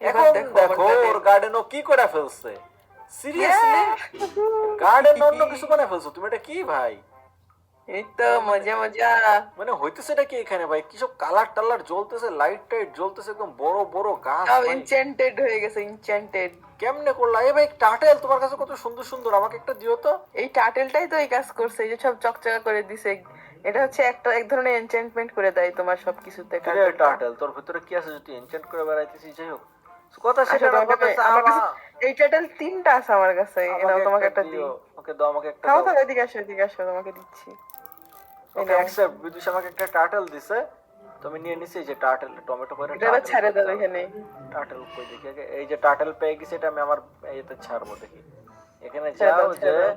এখন দেখো ওর গার্ডেন ও কি করে ফেলছে, সিরিয়াসলি গার্ডেন অন্য কিছু বানায় ফেলছো তুমি, এটা কি ভাই? এই তো মজা মজা। মানে হইতেছে এটা কি এখানে ভাই, কি সব কালার টালার জ্বলতেছে, লাইট টাইট জ্বলতেছে, একদম বড় বড় গাছ সব ভাই। এনচেন্টেড হয়ে গেছে, এনচেন্টেড। কেমনে করলা এ ভাই? টার্টেল তোমার কাছে কত সুন্দর সুন্দর, আমাকে একটা দিও তো। এই টাটেলটাই তো এই কাজ করছে, এই যে সব চকচকা করে দিছে। এটা হচ্ছে একটা এক ধরনের এনচেন্টমেন্ট করে দেয় তোমার সবকিছুতে। কিরে টার্টেল, তোর ভিতরে কি আছে যে তুই এনচেন্ট করে বেড়াইতেছিস? যাই হোক, কথা সেটা আসলে না, তোমার কথা কাছে আমার কাছে এই টাটেল তিনটা আছে আমার কাছে। এনাও তোমাকে একটা দিই। দিও, ওকে দাও, আমাকে একটা খাও দাও। তো, এদিকে আসো, এদিকে আসো, তোমাকে দিচ্ছি। এই ওকে নাও। অ্যাকসেপ্ট। বিদুষ আমাকে একটা টার্টেল দিছে, তুমি নিয়ে নিছি। এই যে টার্টেল, টমেটো করে এটা এবার ছেড়ে দাও এখানে। টার্টেল কই দেখি আগে। এই যে টার্টেল পেয়ে গেছি, এটা আমি আমার এতে ছাড়বো দেখি। এখানে ছেড়ে যাও দাও, যে ছেড়ে দাও।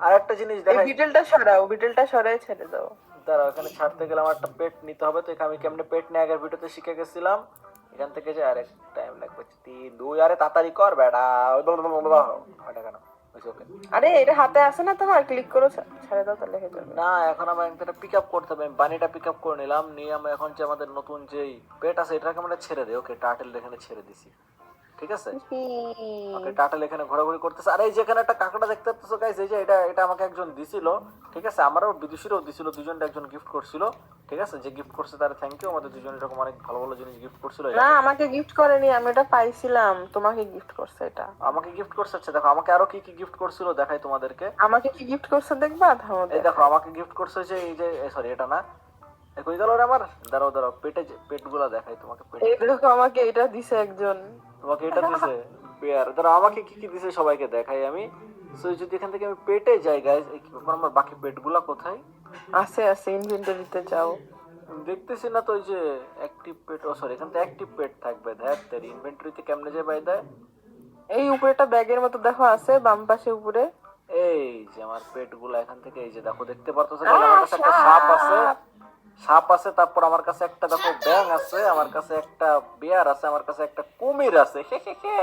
আরেকটা জিনিস এই দেখাই। বিটেলটা সরাও, বিটেলটা সরাই ছেড়ে দাও। দাঁড়াও, এখানে ছাড়তে গেলে আমার একটা পেট নিতে হবে, তো আমি কেমনে পেট নিয়ে আগের ভিডিওতে শিখে গেছিলাম। এখান থেকে যে আরেক টাইম লাগবে 3 2, আরে তাড়াতাড়ি কর বেটা। ওটা কেন ওকে। আরে এটা হাতে আছে না তোমার, ক্লিক করো, ছেড়ে দাও, তাহলে হয়ে যাবে। না এখন আমার এটা পিক আপ করতে হবে, আমি বানিটা পিক আপ করে নিলাম, নিয়ে আমি এখন যে আমাদের নতুন যেই পেট আছে এটাকে আমরা ছেড়ে দেই। ওকে টার্টেল এখানে ছেড়ে দিছি, ঠিক আছে। ওকে টার্টেল এখানে ঘোরাঘুরি করতেছে। আর এই যেখানে একটা কাঁকড়া দেখতে পাচ্ছ গাইস, এই যে এটা এটা আমাকে একজন দিছিল, ঠিক আছে। আমারও বিদুষীরও দিছিল, দুজনটা একজন গিফট করছিল, ঠিক আছে। যে গিফট করছে তার থ্যাংক ইউ। আমাদের দুজন এরকম অনেক ভালো ভালো জিনিস গিফট করছিল। না, আমাকে গিফট করেনি, আমি এটা পাইছিলাম, তোমাকে গিফট করছে এটা। আমাকে গিফট করছে। আচ্ছা দেখো আমাকে আরো কি কি গিফট করছিল দেখাই তোমাদেরকে। আমাকে কি গিফট করছে দেখবা? থামো, এই দেখো আমাকে গিফট করছে যে এই যে সরি এটা না, কই গেল রে আমার, দাঁড়াও দাঁড়াও, পেটে পেটগুলো দেখাই তোমাকে। পেট, এই দেখো আমাকে এটা দিছে একজন। তোমাকে এটা দিছে বিয়ার। দাঁড়াও আমাকে কি কি দিছে সবাইকে দেখাই আমি। সো যদি এখান থেকে আমি পেটে যাই গাইস, এই কি ব্যাপার, আমার বাকি পেটগুলা কোথায়? আছে আছে, ইনভেন্টরিতে যাও। আমি দেখতেছি না তো। ওই যে অ্যাক্টিভ পেট, ও সরি এখান থেকে অ্যাক্টিভ পেট থাকবে। দেখ তোর ইনভেন্টরিতে কেমনে যায় বাই দেয়। এই উপরে একটা ব্যাগের মতো দেখো আছে, বাম পাশে উপরে। এই যে আমার পেটগুলা এখান থেকে, এই যে দেখো দেখতে পারতেছো গাইস, আমার কাছে একটা সাপ আছে, সাপ আছে, তারপর আমার কাছে একটা দেখো ব্যাং আছে, আমার কাছে একটা বিয়ার আছে, আমার কাছে একটা কুমির আছে। হে হে হে,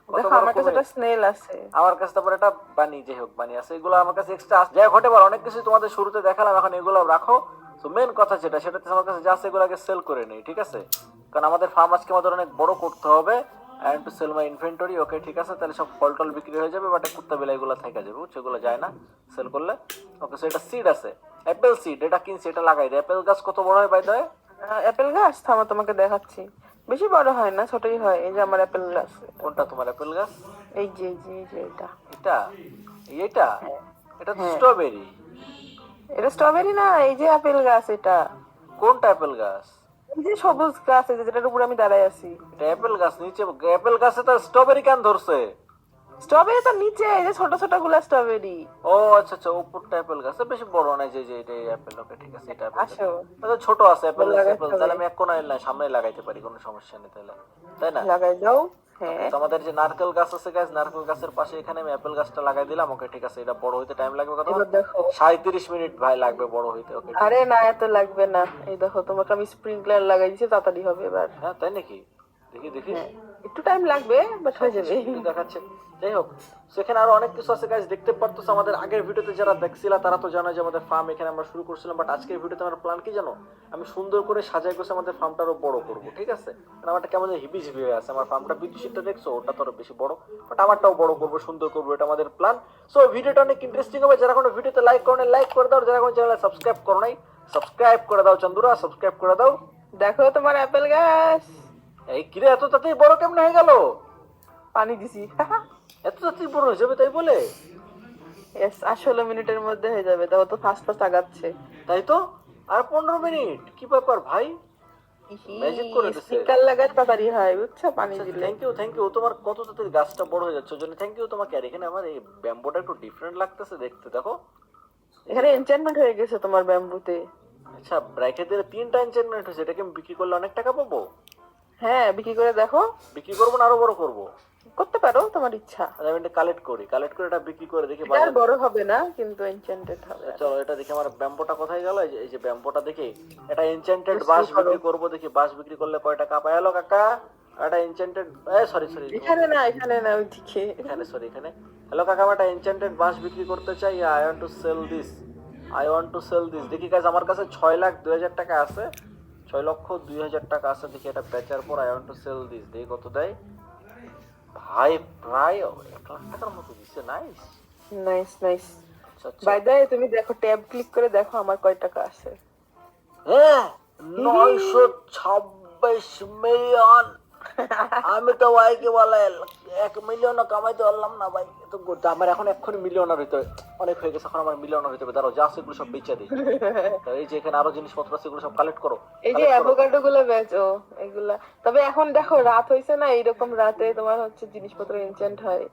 কত দেখো বড় আমার কাছে কুমির। একটা স্নেল আছে। আমার কাছে তারপর একটা বানি, যাই হোক বানি আছে, এগুলো আমার কাছে এক্সট্রা যাই ঘটে পারে। অনেক কিছু তোমাদের শুরুতে দেখালাম, এখন এগুলো রাখো। তো মেন কথা যেটা, সেটা হচ্ছে আমার কাছে যা আছে এগুলো আগে সেল করে নেই, ঠিক আছে। কারণ আমাদের ফার্ম আজকে আমাদের অনেক বড় করতে হবে। And to sell my inventory. Okay ঠিক আছে, তাহলে সব ফল টল বিক্রি হয়ে যাবে, বাট কুত্তা বেলা এগুলো থেকে যাবে, সেগুলো যায় না সেল করলে। ওকে সো এটা সিড আছে, অ্যাপেল সিড, এটা কিনছি, এটা লাগাই দেয়। অ্যাপেল গাছ কত বড় হয় বাই দেয়? অ্যাপেল গাছ, থামো তোমাকে দেখাচ্ছি। বেশি বড় হয় না, ছোটই হয়। এই যে আমার অ্যাপেল গাছ। কোনটা তোমার অ্যাপেল গাছ? এই যে এই যে এই যে এটা। এটা এইটা, হ্যাঁ এটা তো হ্যাঁ। স্ট্রবেরি। এটা স্ট্রবেরি না, এই যে আপেল গাছ এটা। কোনটা অ্যাপেল গাছ? এই যে সবুজ গাছ, এই যে যেটার উপরে আমি দাঁড়ায় আছি। এটা অ্যাপেল গাছ, নিচে অ্যাপেল গাছে তো স্ট্রবেরি কেন ধরছে? স্ট্রবেরি তো নিচে, এই যে ছোট ছোট গুলা স্ট্রবেরি। ও আচ্ছা আচ্ছা, উপরটা অ্যাপেল গাছ, বেশি বড় নাই। যে যে এটা অ্যাপেল। ওকে ঠিক আছে, এটা অ্যাপেল গাছ। আসো, তাহলে ছোট আছে অ্যাপেল গাছ, লাগাইতে অ্যাপেল, হবে। তাহলে আমি এক কোনায় না সামনে লাগাইতে পারি, কোনো সমস্যা নেই তাহলে, তাই না? লাগাই দাও। ওকে হ্যাঁ। তো আমাদের যে নারকেল গাছ আছে গাছ, নারকেল গাছের পাশে এখানে আমি অ্যাপেল গাছটা লাগাই দিলাম। ওকে ঠিক আছে, এটা বড় হইতে টাইম লাগবে কত? এবার দেখো। 37 মিনিট ভাই লাগবে বড় হইতে। ওকে আরে না, এত লাগবে না। এই দেখো তোমাকে আমি স্প্রিংকলার লাগাই দিচ্ছি, তাড়াতাড়ি হবে এবার। হ্যাঁ তাই নাকি? দেখি দেখি। হ্যাঁ, একটু টাইম লাগবে, বাট হয়ে যাবে। দেখাচ্ছে। যাই হোক, সেখানে আরো অনেক কিছু আছে গাইস, দেখতে পারতেছো। আমাদের আগের ভিডিওতে যারা দেখছিলা তারা তো জানো যে আমাদের ফার্ম এখানে আমরা শুরু করছিলাম, বাট আজকের ভিডিওতে আমার প্ল্যান কি জানো? আমি সুন্দর করে সাজাই গোছে আমাদের ফার্মটা আরো বড় করব, ঠিক আছে। কারণ আমারটা কেমন যেন হিবি ঝিবি হয়ে আছে। আমার ফার্মটা বিদ্যুৎটা দেখছো, ওটা তো আরো বেশি বড়, বাট আমারটাও বড় করব, সুন্দর করব, এটা আমাদের প্ল্যান। সো ভিডিওটা অনেক ইন্টারেস্টিং হবে। যারা কোনো ভিডিওতে লাইক করো না লাইক করে দাও, যারা কোনো চ্যানেলে সাবস্ক্রাইব করো নাই সাবস্ক্রাইব করে দাও, চন্দুরা সাবস্ক্রাইব করে দাও। দেখো তোমার অ্যাপেল গাছ। এই কিরে এত তাড়াতাড়ি বড় কেমনে হয়ে গেল? পানি দিছি। এত তাড়াতাড়ি বড় হয়ে যাবে তাই বলে? এস, আর 16 মিনিটের মধ্যে হয়ে যাবে। দেখো তো ফাস্ট ফাস্ট আগাচ্ছে। তাই তো, আর 15 মিনিট, কি ব্যাপার ভাই? ম্যাজিক করে দিছে। স্প্রিংকলার লাগাই তাড়াতাড়ি হয়, বুঝছো, পানি দিলে। থ্যাংক ইউ থ্যাংক ইউ, তোমার কত তাড়াতাড়ি গাছটা বড় হয়ে যাচ্ছে, ওর জন্য থ্যাংক ইউ তোমাকে। আর এখানে আমার এই ব্যাম্বোটা একটু ডিফারেন্ট লাগতেছে দেখতে, দেখো। এখানে এনচেন্টমেন্ট হয়ে গেছে তোমার ব্যাম্বুতে। আচ্ছা ব্রাইকেট দিলে 3টা এনচেন্টমেন্ট হয়েছে, এটাকে আমি বিক্রি করলে অনেক টাকা পাবো? হ্যাঁ, বিক্রি করে দেখো। বিক্রি করবো না আরো বড় করবো? করতে পারো, তোমার ইচ্ছা। আচ্ছা, আমি এটা কালেক্ট করি, কালেক্ট করে এটা বিক্রি করে দেখি এটা আর বড় হবে না, কিন্তু এনচেন্টেড হবে। চলো এটা দেখি আমার ব্যাম্বোটা কোথায় গেল। এই যে ব্যাম্বোটা দেখি, এটা এনচেন্টেড বিক্রি বাঁশ করো। বিক্রি করবো দেখি, বাঁশ বিক্রি করলে কয় টাকা পাই। হ্যালো কাকা, এটা এনচেন্টেড, সরি সরি এখানে না, এখানে না, ওইদিকে। এখানে সরি এখানে। হ্যালো কাকা, আমি একটা এনচেন্টেড বাঁশ বিক্রি করতে চাই। I want to sell this, I want to sell this. দেখি গাইস আমার কাছে 6,02,000 টাকা আছে, 6,02,000 টাকা আছে। দেখি এটা বেচার পর I want to sell this, দেখি কত দেয়। ভাই প্রায় 1 লাখ টাকার মতো দিছে। নাইস। Nice nice. আচ্ছা আচ্ছা। বাই দ্য তুমি দেখো, ট্যাব ক্লিক করে দেখো আমার কয় টাকা আছে। হ্যাঁ 926 মিলিয়ন। আমি তো ভাইকে বলে 1 মিলিয়নও কামাইতে পারলাম না ভাই। তো আমার এখন এক্ষুনি মিলিয়নার হইতে হবে। অনেক হয়ে গেছে, এখন আমার মিলিয়নার হইতে হবে। দাঁড়াও, যা আছে এগুলো সব বেচে দিই। তো এই যে এখানে আরো জিনিসপত্র আছে, এগুলো সব কালেক্ট করো। এই যে অ্যাভোকাডো গুলো বেচো এগুলা। তবে এখন দেখো রাত হইছে না, এইরকম রাতে তোমার হচ্ছে জিনিসপত্র এনচেন্ট হয়।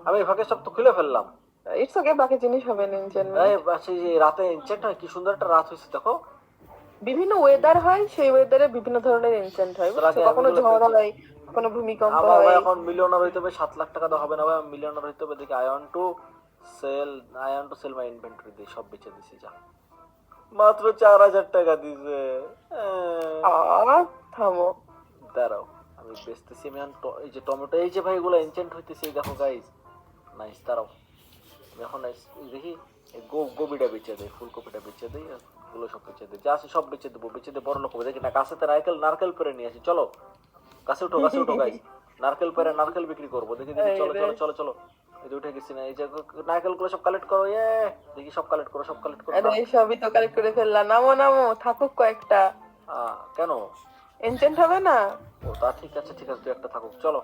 আমি ভাগে সব তো খুলে ফেললাম। ইটস ওকে, বাকি জিনিস হবে না এই এনচেন্টমেন্ট। আচ্ছা, এই যে রাতে এনচেন্ট হয়, কি সুন্দর একটা রাত হয়েছে দেখো। বিভিন্ন ওয়েদার হয়, সেই ওয়েদারে বিভিন্ন ধরনের এনচেন্ট হয়, তার বুঝছো? আগে আমি কখনো এগুলো ঝড় বেচে। হয়, কখনো ভূমিকম্প আমার ভাই হয়। এখন মিলিয়নার হইতে হবে। 7 লাখ টাকা তো হবে না ভাই, মিলিয়নার হইতে হবে। দেখি I want to sell my inventory দিয়ে সব বেচে দিছি। যা, মাত্র 4,000 টাকা দিছে। থামো। দাঁড়াও, আমি বেচতেছি। আমি এখন এই যে টমেটো, এই যে ভাই এগুলো এনচেন্ট হইতেছে, এই দেখো গাইস। নাইস। দাঁড়াও, আমি এখন দেখি এই গোবিটা বেচে দেয়, ফুলকপিটা বেচে দেয়, এগুলো সব বেচে দেয়। যা আছে সব বেচে দেবো, বেচে দিয়ে বড় লোক হবে। দেখি না, গাছেতে নারকেল পেরে নিয়ে আসি। চলো গাছে উঠো গাইস। নারকেল পেরে নারকেল বিক্রি করবো। দেখি দেখি, চলো চলো চলো চলো। এই যে উঠে গেছি না, এই যে নারকেল গুলো সব কালেক্ট করো। দেখি সব কালেক্ট করো, সব কালেক্ট করো। আরে সবই তো কালেক্ট করে ফেললাম। নামো নামো, থাকুক কয়েকটা। কেন? এনচেন্ট হবে না। ও তা ঠিক আছে ঠিক আছে, তুই একটা থাকুক। চলো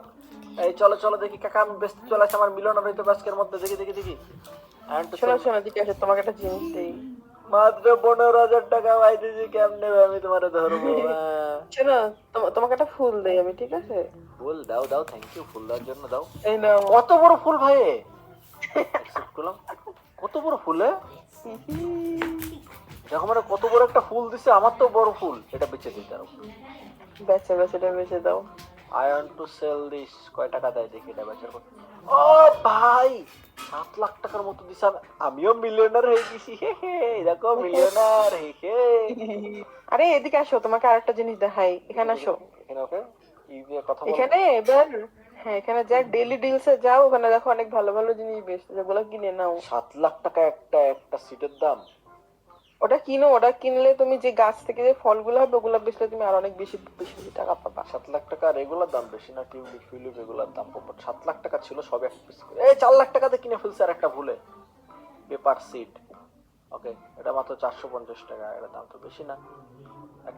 এই চলো চলো দেখি কাকা, আমি ব্যস্ত চলে আসছি। আমার মিলন হইতো আজকের মধ্যে। দেখি দেখি দেখি। শোনো শোনো, ঠিক আছে, তোমাকে একটা জিনিস দেই। মাত্র 15,000 টাকা পাইতেছি, কেমনে আমি তোমার ধরবো? শোনো, তোমাকে একটা ফুল দেই আমি, ঠিক আছে? ফুল দাও দাও, থ্যাংক ইউ। ফুল দেওয়ার জন্য দাও। এই নাও। কত বড় ফুল ভাই! অ্যাকসেপ্ট করলাম। কত বড় ফুলে! দেখো মানে কত বড় একটা ফুল দিছে। আমার তো বড় ফুল। এটা বেচে দিতে পারো। বেচে বেচে এটা বেচে দাও। I want to sell this. কয় টাকা দেয় দেখি এটা বেচার পর। ও ভাই 7 লাখ টাকার মতো দিছে। আমিও মিলিয়নার হয়ে গেছি। হে হে, দেখো মিলিয়নার। হে হে। আরে এদিকে আসো, তোমাকে আরেকটা জিনিস দেখাই। এখানে আসো। এখানে ওকে এই যে কথা বল। এখানে এবার, হ্যাঁ এখানে যা ডেইলি ডিলসে যাও, ওখানে দেখো অনেক ভালো ভালো জিনিস বেচছে, যেগুলো কিনে নাও। 7 লাখ টাকা একটা একটা সিটের দাম। ওটা কিনো, ওটা কিনলে তুমি যে গাছ থেকে যে ফলগুলো হবে ওগুলো বেচলে তুমি আর অনেক বেশি বেশি বেশি টাকা পাবা। 7 লাখ টাকা আর এগুলোর দাম বেশি না? টিউলিপ ফিউলিপ এগুলোর দাম কম। 7 লাখ টাকা ছিল সব এক পিস করে। এই 4 লাখ টাকাতে কিনে ফেলছে আর একটা ভুলে। Paper seed. ওকে, এটা মাত্র 450 টাকা। এটা দাম তো বেশি না।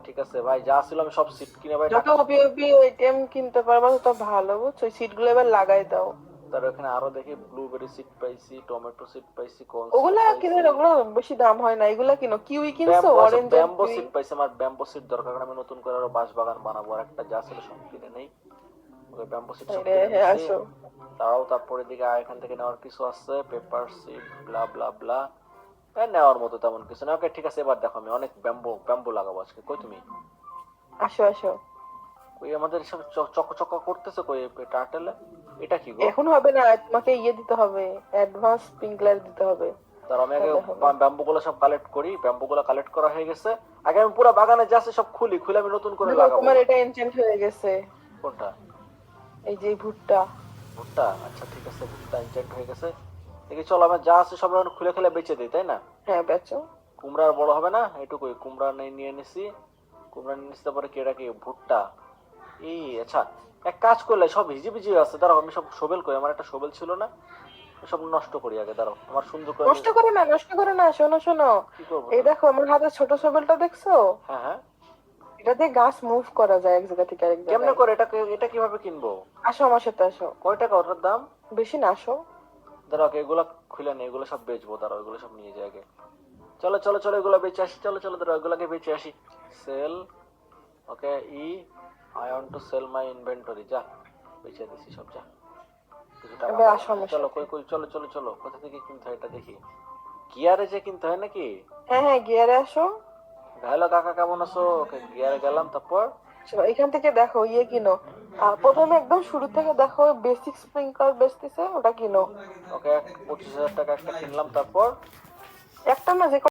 ঠিক আছে ভাই, যা ছিল আমি সব সিট কিনে ভাই যত টাকা। হবি হবি এটিএম কিনতে পারবা তত ভালো, বুঝছো? সিটগুলো এবার লাগাই দাও। তার ওখানে আরো দেখি ব্লুবেরি সিড পাইছি, টমেটো সিড পাইছি, কোন ওগুলা কিনে, ওগুলো বেশি দাম হয় না। এগুলা কিনো। কিউই কিনছো? অরেঞ্জ আর ব্যাম্বো কিউই। সিড পাইছি। আমার ব্যাম্বো সিড দরকার, কারণ আমি নতুন করে আরো বাঁশ বাগান বানাবো। আর একটা যা ছিল সব কিনে নেই। ওকে, ব্যাম্বো সিড সব কিনে হ্যাঁ নিছি। আসো। তারপরে দিকে এখান থেকে নেওয়ার কিছু আছে, পেপার সিড ব্লা ব্লা ব্লা। নেওয়ার মতো তেমন কিছু না। ওকে ঠিক আছে, এবার দেখো আমি অনেক ব্যাম্বো লাগাবো আজকে। কই তুমি? আসো আসো। ওই আমাদের সব চকচকা করতেছে কই টার্টেলে? এটা কি গো? এখন হবে না, তোমাকে ইয়ে দিতে হবে, অ্যাডভান্স স্প্রিংকলার দিতে হবে। তার আমি আগে তাহলে হবে। ব্যাম্বো গুলো সব কালেক্ট করি। ব্যাম্বো গুলো কালেক্ট করা হয়ে গেছে। আগে আমি পুরো বাগানে যা আছে সব খুলে আমি নতুন করে দেখো লাগাবো। তোমার এটা এনচেন্ট হয়ে গেছে। কোনটা? এই যে ভুট্টা। ভুট্টা? আচ্ছা ঠিক আছে, ভুট্টা এনচেন্ট হয়ে গেছে। দেখি চলো আমার যা আছে সব এখন খুলে বেচে দিই, তাই না? হ্যাঁ বেচো। কুমড়া আর বড় হবে না, এটুকুই। কুমড়া নিয়ে নিছি। কুমড়া নিয়ে নিছি, তারপরে কি এটা কি ভুট্টা? এই আচ্ছা, এক কাজ করলে সব ভিজি আছে। দাঁড়াও, আমি সব শোবেল করি। আমার একটা শোবেল ছিল না, সব নষ্ট করি আগে। দাঁড়াও, আমার সুন্দর করে নষ্ট করো না, নষ্ট করো না। শোনো শোনো, কি করবো? এই দেখো আমার হাতে ছোট শোবেলটা দেখছো? হ্যাঁ হ্যাঁ। এটা দিয়ে গাছ মুভ করা যায় এক জায়গা থেকে আরেক কেমনে জায়গায়। করে এটা কিভাবে কিনবো? আসো আমার সাথে আসো। কয় টাকা ওটার দাম? বেশি না, আসো। দাঁড়াও, এগুলা খুলে নেই, এগুলো সব বেচবো। দাঁড়াও, এগুলো সব নিয়ে যাই আগে। চলো চলো চলো, এগুলো বেচে আসি। চলো চলো, দাঁড়াও, এগুলাকে বেচে আসি। Sell. Okay, I want to sell my inventory. যা, বেচে দিছি সব। যা, কিছু টাকা এবার আসো আমার চলো। সাথে। কই চলো চলো চলো, কোথা থেকে কিনতে হয় এটা দেখি। গিয়ারে যে কিনতে হয় নাকি? হ্যাঁ হ্যাঁ, গিয়ারে আসো। হ্যালো কাকা, কেমন আছো? ওকে, গিয়ারে গেলাম। তারপর চলো, এখান থেকে দেখো ইয়ে কিনো। প্রথমে একদম শুরু থেকে দেখো বেসিক স্প্রিংকলার বেচতেছে, ওটা কিনো। ওকে, 25,000 টাকা একটা কিনলাম। তারপর একটা না, যে